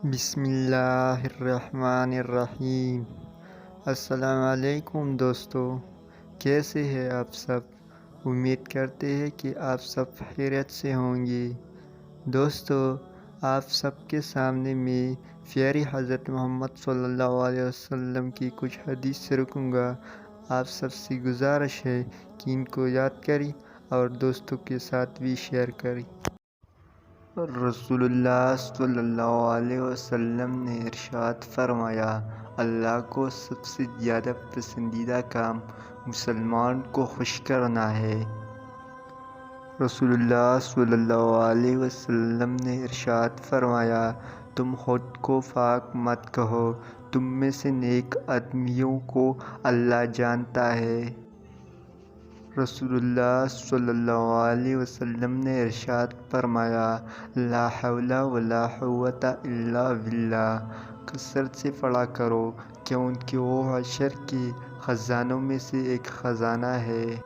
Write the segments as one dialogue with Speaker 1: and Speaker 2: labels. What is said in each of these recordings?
Speaker 1: بسم اللہ الرحمن الرحیم۔ السلام علیکم دوستو، کیسے ہیں آپ سب؟ امید کرتے ہیں کہ آپ سب خیریت سے ہوں گے۔ دوستو، آپ سب کے سامنے میں پیاری حضرت محمد صلی اللہ علیہ وسلم کی کچھ حدیث رکھوں گا۔ آپ سب سے گزارش ہے کہ ان کو یاد کریں اور دوستوں کے ساتھ بھی شیئر کریں۔ رسول اللہ صلی اللہ علیہ وسلم نے ارشاد فرمایا، اللہ کو سب سے زیادہ پسندیدہ کام مسلمان کو خوش کرنا ہے۔ رسول اللہ صلی اللہ علیہ وسلم نے ارشاد فرمایا، تم خود کو پاک مت کہو، تم میں سے نیک آدمیوں کو اللہ جانتا ہے۔ رسول اللہ صلی اللہ علیہ وسلم نے ارشاد فرمایا، لا حول ولا قوت الا باللہ، کثرت سے پڑھا کرو کیونکہ وہ حشر کے خزانوں میں سے ایک خزانہ ہے۔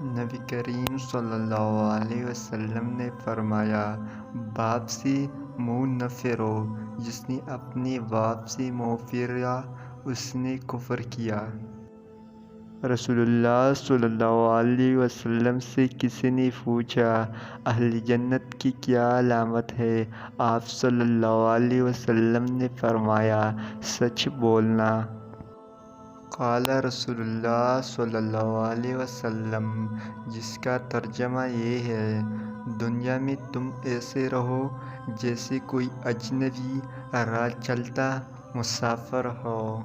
Speaker 1: نبی کریم صلی اللہ علیہ وسلم نے فرمایا، باپ سے منہ نہ پھیرو، جس نے اپنے باپ سے منہ پھیرا اس نے کفر کیا۔ رسول اللہ صلی اللہ علیہ وسلم سے کسی نے پوچھا، اہل جنت کی کیا علامت ہے؟ آپ صلی اللہ علیہ وسلم نے فرمایا، سچ بولنا۔ قال رسول اللہ صلی اللہ علیہ وسلم، جس کا ترجمہ یہ ہے، دنیا میں تم ایسے رہو جیسے کوئی اجنبی راہ چلتا مسافر ہو۔